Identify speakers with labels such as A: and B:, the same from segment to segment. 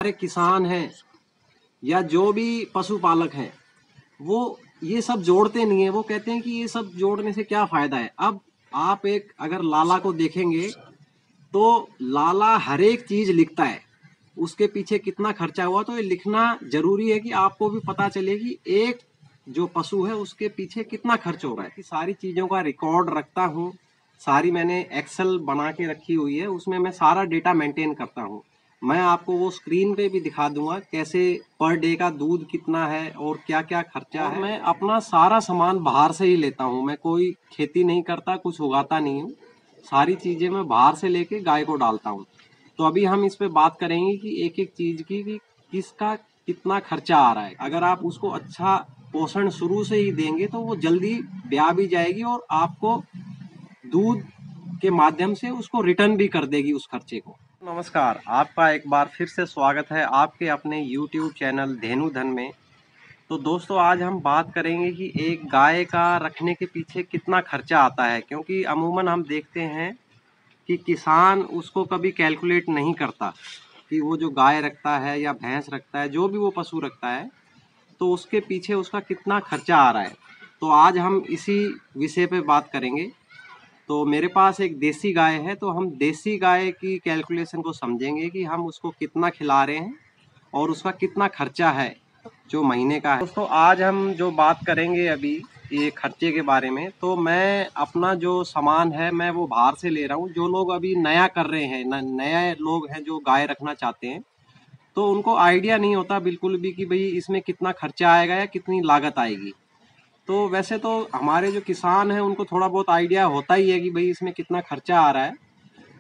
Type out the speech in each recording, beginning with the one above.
A: हमारे किसान हैं या जो भी पशुपालक हैं वो ये सब जोड़ते नहीं है। वो कहते हैं कि ये सब जोड़ने से क्या फायदा है। अब आप एक अगर लाला को देखेंगे तो लाला हर एक चीज लिखता है, उसके पीछे कितना खर्चा हुआ। तो ये लिखना जरूरी है कि आपको भी पता चले कि एक जो पशु है उसके पीछे कितना खर्च हो रहा है। कि सारी चीजों का रिकॉर्ड रखता हूँ, सारी मैंने एक्सेल बना के रखी हुई है, उसमें मैं सारा डेटा मेंटेन करता हूँ। मैं आपको वो स्क्रीन पे भी दिखा दूंगा कैसे पर डे का दूध कितना है और क्या क्या खर्चा है। मैं अपना सारा सामान बाहर से ही लेता हूँ, मैं कोई खेती नहीं करता, कुछ उगाता नहीं हूँ। सारी चीजें मैं बाहर से लेके गाय को डालता हूँ। तो अभी हम इस पे बात करेंगे कि एक एक चीज की कि किसका कितना खर्चा आ रहा है। अगर आप उसको अच्छा पोषण शुरू से ही देंगे तो वो जल्दी ब्याह भी जाएगी और आपको दूध के माध्यम से उसको रिटर्न भी कर देगी उस खर्चे को। नमस्कार, आपका एक बार फिर से स्वागत है आपके अपने YouTube चैनल धेनु धन में। तो दोस्तों, आज हम बात करेंगे कि एक गाय का रखने के पीछे कितना खर्चा आता है, क्योंकि अमूमन हम देखते हैं कि किसान उसको कभी कैलकुलेट नहीं करता कि वो जो गाय रखता है या भैंस रखता है, जो भी वो पशु रखता है, तो उसके पीछे उसका कितना खर्चा आ रहा है। तो आज हम इसी विषय पे बात करेंगे। तो मेरे पास एक देसी गाय है, तो हम देसी गाय की कैलकुलेशन को समझेंगे कि हम उसको कितना खिला रहे हैं और उसका कितना खर्चा है जो महीने का है। दोस्तों, आज हम जो बात करेंगे अभी ये खर्चे के बारे में, तो मैं अपना जो सामान है मैं वो बाहर से ले रहा हूँ। जो लोग अभी नया कर रहे हैं, नए लोग हैं जो गाय रखना चाहते हैं, तो उनको आइडिया नहीं होता बिल्कुल भी कि भाई इसमें कितना खर्चा आएगा या कितनी लागत आएगी। तो वैसे तो हमारे जो किसान हैं उनको थोड़ा बहुत आइडिया होता ही है कि भाई इसमें कितना खर्चा आ रहा है,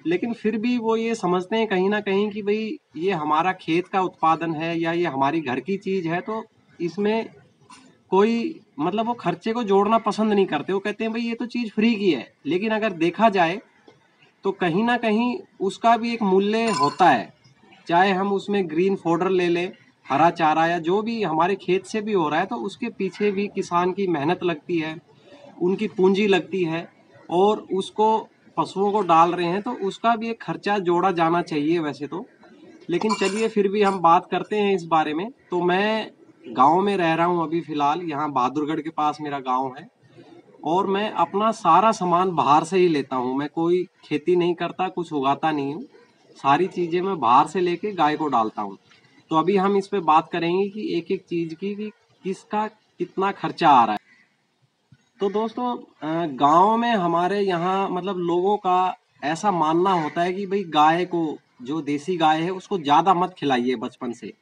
A: लेकिन फिर भी वो ये समझते हैं कहीं ना कहीं कि भाई ये हमारा खेत का उत्पादन है या ये हमारी घर की चीज है, तो इसमें कोई मतलब वो खर्चे को जोड़ना पसंद नहीं करते। वो कहते हैं भाई ये तो चीज फ्री की है। लेकिन अगर देखा जाए तो कहीं ना कहीं उसका भी एक मूल्य होता है। चाहे हम उसमें ग्रीन फोडर ले लें, हरा चारा या जो भी हमारे खेत से भी हो रहा है, तो उसके पीछे भी किसान की मेहनत लगती है, उनकी पूंजी लगती है, और उसको पशुओं को डाल रहे हैं तो उसका भी एक खर्चा जोड़ा जाना चाहिए वैसे तो। लेकिन चलिए फिर भी हम बात करते हैं इस बारे में। तो मैं गांव में रह रहा हूं अभी फिलहाल, यहाँ बहादुरगढ़ के पास मेरा गांव है, और मैं अपना सारा सामान बाहर से ही लेता हूँ। मैं कोई खेती नहीं करता, कुछ उगाता नहीं हूँ। सारी चीजें मैं बाहर से लेके गाय को डालता हूँ। तो अभी हम इस पे बात करेंगे कि एक एक चीज की कि किसका कितना खर्चा आ रहा है। तो दोस्तों, गांव में हमारे यहाँ मतलब लोगों का ऐसा मानना होता है कि भाई गाय को, जो देसी गाय है उसको ज्यादा मत खिलाइए बचपन से।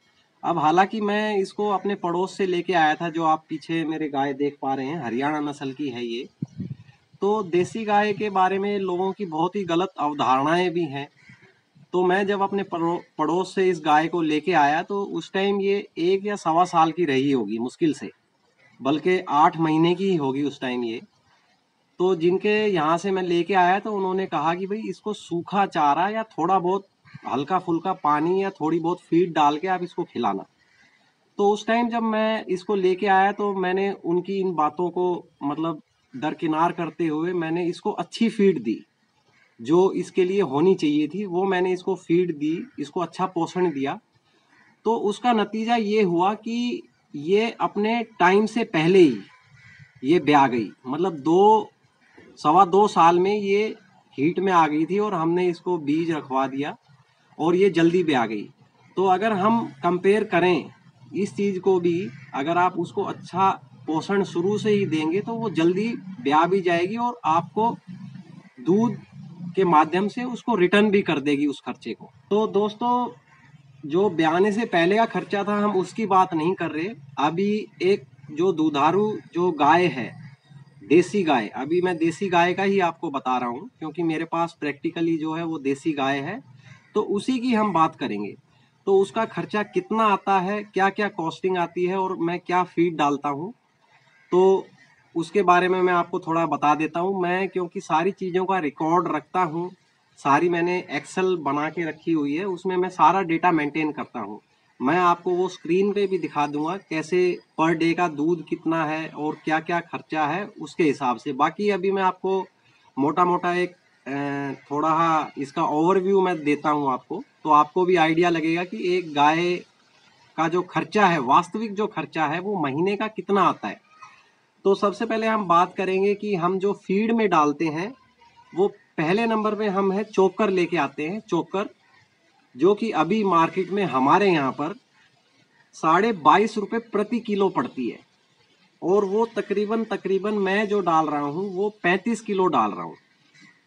A: अब हालांकि मैं इसको अपने पड़ोस से लेके आया था, जो आप पीछे मेरे गाय देख पा रहे हैं, हरियाणा नस्ल की है ये। तो देसी गाय के बारे में लोगों की बहुत ही गलत अवधारणाएं भी हैं। तो मैं जब अपने पड़ोस से इस गाय को लेके आया तो उस टाइम ये 1 या 1.25 साल की रही होगी मुश्किल से, बल्कि 8 महीने की ही होगी उस टाइम ये। तो जिनके यहाँ से मैं लेके आया तो उन्होंने कहा कि भाई इसको सूखा चारा या थोड़ा बहुत हल्का फुल्का पानी या थोड़ी बहुत फीड डाल के आप इसको खिलाना। तो उस टाइम जब मैं इसको लेके आया तो मैंने उनकी इन बातों को मतलब दरकिनार करते हुए मैंने इसको अच्छी फीड दी, जो इसके लिए होनी चाहिए थी वो मैंने इसको फीड दी, इसको अच्छा पोषण दिया। तो उसका नतीजा ये हुआ कि ये अपने टाइम से पहले ही ये ब्याह गई। मतलब 2 2.25 साल में ये हीट में आ गई थी और हमने इसको बीज रखवा दिया और ये जल्दी ब्याह गई। तो अगर हम कंपेयर करें इस चीज को भी, अगर आप उसको अच्छा पोषण शुरू से ही देंगे तो वो जल्दी ब्याह भी जाएगी और आपको दूध के माध्यम से उसको रिटर्न भी कर देगी उस खर्चे को। तो दोस्तों, जो ब्याने से पहले का खर्चा था हम उसकी बात नहीं कर रहे। अभी एक जो दुधारू जो गाय है, देसी गाय, अभी मैं देसी गाय का ही आपको बता रहा हूँ क्योंकि मेरे पास प्रैक्टिकली जो है वो देसी गाय है, तो उसी की हम बात करेंगे। तो उसका खर्चा कितना आता है, क्या क्या कॉस्टिंग आती है और मैं क्या फीड डालता हूँ, तो उसके बारे में मैं आपको थोड़ा बता देता हूँ। मैं क्योंकि सारी चीज़ों का रिकॉर्ड रखता हूँ, सारी मैंने एक्सेल बना के रखी हुई है, उसमें मैं सारा डेटा मेंटेन करता हूँ। मैं आपको वो स्क्रीन पे भी दिखा दूंगा कैसे पर डे का दूध कितना है और क्या क्या खर्चा है उसके हिसाब से। बाकी अभी मैं आपको मोटा मोटा एक थोड़ा इसका ओवरव्यू मैं देता हूँ आपको तो आपको भी आइडिया लगेगा कि एक गाय का जो खर्चा है, वास्तविक जो खर्चा है, वो महीने का कितना आता है। तो सबसे पहले हम बात करेंगे कि हम जो फीड में डालते हैं, वो पहले नंबर पे हम है चोकर लेके आते हैं। चोकर जो कि अभी मार्केट में हमारे यहाँ पर 22.5 रुपये प्रति किलो पड़ती है, और वो तकरीबन तकरीबन मैं जो डाल रहा हूँ वो 35 किलो डाल रहा हूँ।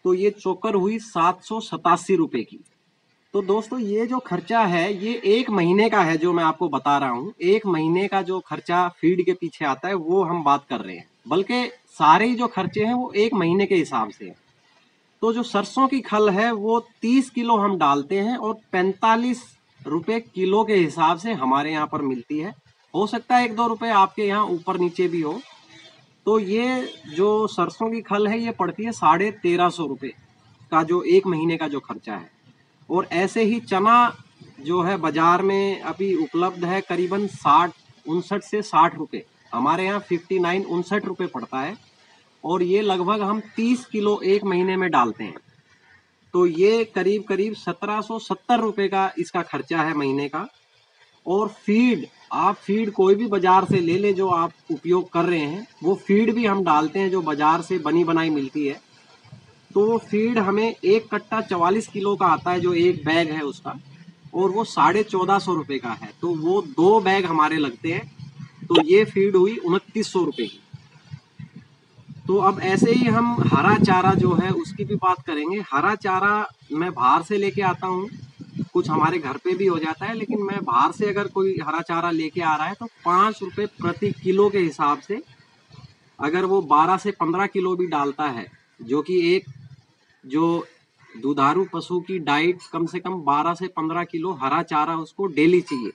A: तो ये चोकर हुई 787 रुपये की। तो दोस्तों ये जो खर्चा है ये एक महीने का है, जो मैं आपको बता रहा हूँ। एक महीने का जो खर्चा फीड के पीछे आता है वो हम बात कर रहे हैं, बल्कि सारे ही जो खर्चे हैं वो एक महीने के हिसाब से हैं। तो जो सरसों की खल है वो 30 किलो हम डालते हैं और 45 रुपये किलो के हिसाब से हमारे यहाँ पर मिलती है। हो सकता है 1-2 रुपये आपके यहाँ ऊपर नीचे भी हो। तो ये जो सरसों की खल है ये पड़ती है 1350 रुपये का, जो एक महीने का जो खर्चा है। और ऐसे ही चना जो है बाजार में अभी उपलब्ध है करीबन 59 से 60 रुपये। हमारे यहाँ 59-59 रुपये पड़ता है, और ये लगभग हम 30 किलो एक महीने में डालते हैं। तो ये करीब करीब 1770 रुपये का इसका खर्चा है महीने का। और फीड, आप फीड कोई भी बाजार से ले ले जो आप उपयोग कर रहे हैं, वो फीड भी हम डालते हैं जो बाजार से बनी बनाई मिलती है। तो वो फीड हमें एक कट्टा 44 किलो का आता है, जो एक बैग है उसका, और वो 1450 रुपये का है। तो वो 2 बैग हमारे लगते हैं। तो ये फीड हुई 2900 रुपये की। तो अब ऐसे ही हम हरा चारा जो है उसकी भी बात करेंगे। हरा चारा मैं बाहर से लेके आता हूँ, कुछ हमारे घर पे भी हो जाता है, लेकिन मैं बाहर से अगर कोई हरा चारा लेके आ रहा है तो 5 रुपये प्रति किलो के हिसाब से, अगर वो 12 से 15 किलो भी डालता है, जो कि एक जो दुधारू पशु की डाइट कम से कम 12 से 15 किलो हरा चारा उसको डेली चाहिए,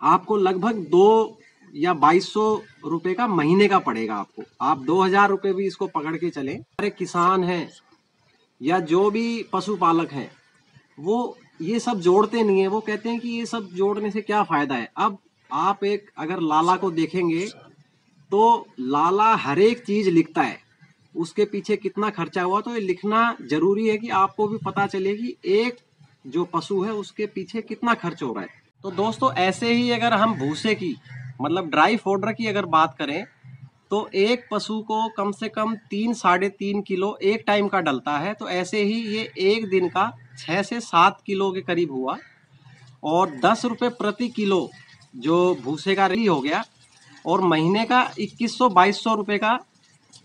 A: आपको लगभग 2 या 2200 रुपये का महीने का पड़ेगा आपको। आप 2000 रुपये भी इसको पकड़ के चले। हमारे किसान हैं या जो भी पशुपालक हैं, वो ये सब जोड़ते नहीं है। वो कहते हैं कि ये सब जोड़ने से क्या फायदा है। अब आप एक अगर लाला को देखेंगे तो लाला हर एक चीज लिखता है, उसके पीछे कितना खर्चा हुआ। तो ये लिखना जरूरी है कि आपको भी पता चले कि एक जो पशु है उसके पीछे कितना खर्च हो रहा है। तो दोस्तों ऐसे ही अगर हम भूसे की, मतलब ड्राई फोडर की अगर बात करें, तो एक पशु को कम से कम 3-3.5 किलो एक टाइम का डलता है। तो ऐसे ही ये एक दिन का 6 से 7 किलो के करीब हुआ, और 10 रुपये प्रति किलो जो भूसे का रेडी हो गया, और महीने का 2100-2200 रुपये का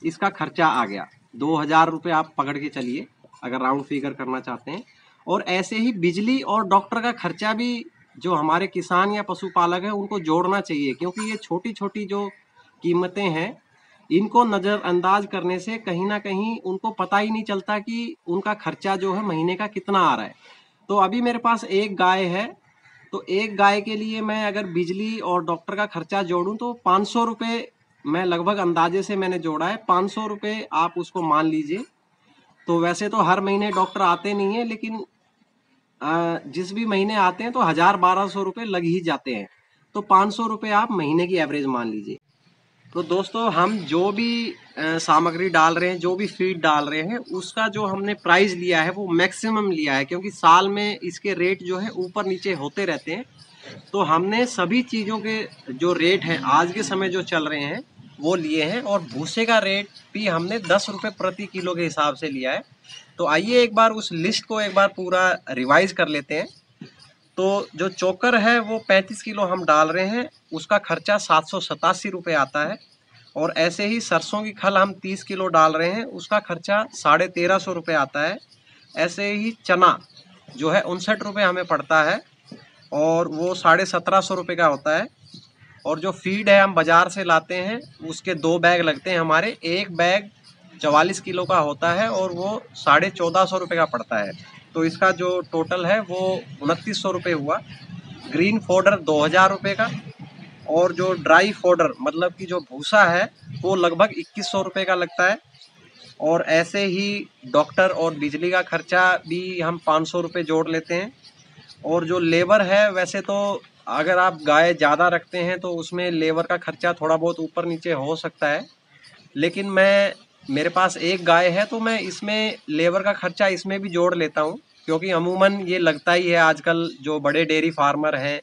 A: इसका खर्चा आ गया। 2000 रुपये आप पकड़ के चलिए अगर राउंड फिगर करना चाहते हैं। और ऐसे ही बिजली और डॉक्टर का खर्चा भी जो हमारे किसान या पशुपालक हैं उनको जोड़ना चाहिए, क्योंकि ये छोटी छोटी जो कीमतें हैं इनको नज़रअंदाज करने से कहीं ना कहीं उनको पता ही नहीं चलता कि उनका खर्चा जो है महीने का कितना आ रहा है। तो अभी मेरे पास एक गाय है, तो एक गाय के लिए मैं अगर बिजली और डॉक्टर का खर्चा जोड़ूं तो 500 रुपये मैं लगभग अंदाजे से मैंने जोड़ा है। 500 रुपये आप उसको मान लीजिए। तो वैसे तो हर महीने डॉक्टर आते नहीं है, लेकिन जिस भी महीने आते हैं तो 1000-1200 रुपये लग ही जाते हैं। तो 500 रुपये आप महीने की एवरेज मान लीजिए। तो दोस्तों हम जो भी सामग्री डाल रहे हैं, जो भी फीड डाल रहे हैं, उसका जो हमने प्राइस लिया है वो मैक्सिमम लिया है, क्योंकि साल में इसके रेट जो है ऊपर नीचे होते रहते हैं। तो हमने सभी चीज़ों के जो रेट हैं आज के समय जो चल रहे हैं वो लिए हैं, और भूसे का रेट भी हमने 10 रुपये प्रति किलो के हिसाब से लिया है। तो आइए एक बार उस लिस्ट को एक बार पूरा रिवाइज कर लेते हैं। तो जो चोकर है वो 35 किलो हम डाल रहे हैं, उसका खर्चा 787 रुपये आता है। और ऐसे ही सरसों की खल हम 30 किलो डाल रहे हैं, उसका खर्चा 1350 रुपये आता है। ऐसे ही चना जो है 59 रुपये हमें पड़ता है, और वो 1750 रुपये का होता है। और जो फीड है हम बाज़ार से लाते हैं, उसके 2 बैग लगते हैं हमारे। एक बैग 44 किलो का होता है और वो 1450 रुपये का पड़ता है। तो इसका जो टोटल है वो 2900 रुपये हुआ। ग्रीन फोडर 2000 रुपये का, और जो ड्राई फोडर मतलब कि जो भूसा है वो लगभग 2100 रुपये का लगता है। और ऐसे ही डॉक्टर और बिजली का खर्चा भी हम 500 रुपये जोड़ लेते हैं। और जो लेबर है, वैसे तो अगर आप गाय ज़्यादा रखते हैं तो उसमें लेबर का खर्चा थोड़ा बहुत ऊपर नीचे हो सकता है, लेकिन मेरे पास एक गाय है तो मैं इसमें लेबर का खर्चा इसमें भी जोड़ लेता हूँ। क्योंकि अमूमन ये लगता ही है आजकल जो बड़े डेयरी फार्मर हैं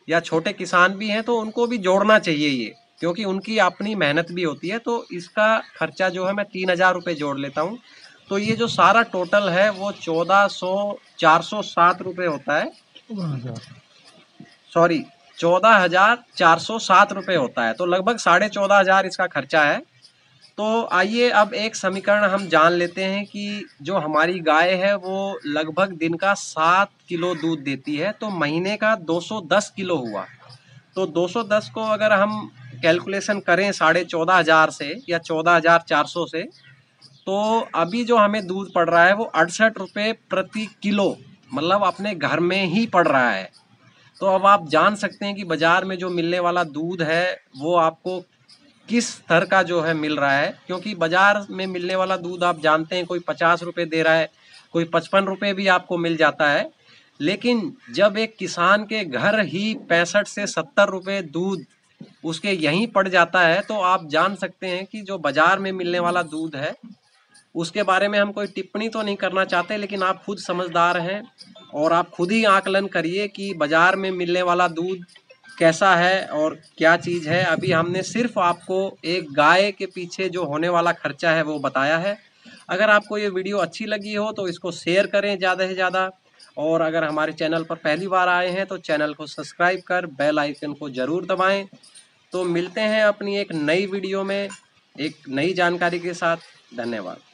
A: या छोटे किसान भी हैं तो उनको भी जोड़ना चाहिए ये, क्योंकि उनकी अपनी मेहनत भी होती है। तो इसका खर्चा जो है मैं 3,000 रुपये जोड़ लेता हूँ। तो ये जो सारा टोटल है वो 407 रुपये होता है, सॉरी 14,407 रुपये होता है। तो लगभग 14,500 इसका खर्चा है। तो आइए अब एक समीकरण हम जान लेते हैं कि जो हमारी गाय है वो लगभग दिन का 7 किलो दूध देती है, तो महीने का 210 किलो हुआ। तो 210 को अगर हम कैलकुलेशन करें 14,500 से या 14,400 से, तो अभी जो हमें दूध पड़ रहा है वो 68 रुपये प्रति किलो, मतलब अपने घर में ही पड़ रहा है। तो अब आप जान सकते हैं कि बाजार में जो मिलने वाला दूध है वो आपको किस स्तर का जो है मिल रहा है, क्योंकि बाजार में मिलने वाला दूध आप जानते हैं कोई 50 रुपये दे रहा है, कोई 55 रुपये भी आपको मिल जाता है। लेकिन जब एक किसान के घर ही 65 से 70 रुपये दूध उसके यहीं पड़ जाता है, तो आप जान सकते हैं कि जो बाजार में मिलने वाला दूध है उसके बारे में हम कोई टिप्पणी तो नहीं करना चाहते, लेकिन आप खुद समझदार हैं और आप खुद ही आकलन करिए कि बाजार में मिलने वाला दूध कैसा है और क्या चीज़ है। अभी हमने सिर्फ आपको एक गाय के पीछे जो होने वाला खर्चा है वो बताया है। अगर आपको ये वीडियो अच्छी लगी हो तो इसको शेयर करें ज़्यादा से ज़्यादा, और अगर हमारे चैनल पर पहली बार आए हैं तो चैनल को सब्सक्राइब कर बेल आइकन को ज़रूर दबाएं। तो मिलते हैं अपनी एक नई वीडियो में एक नई जानकारी के साथ। धन्यवाद।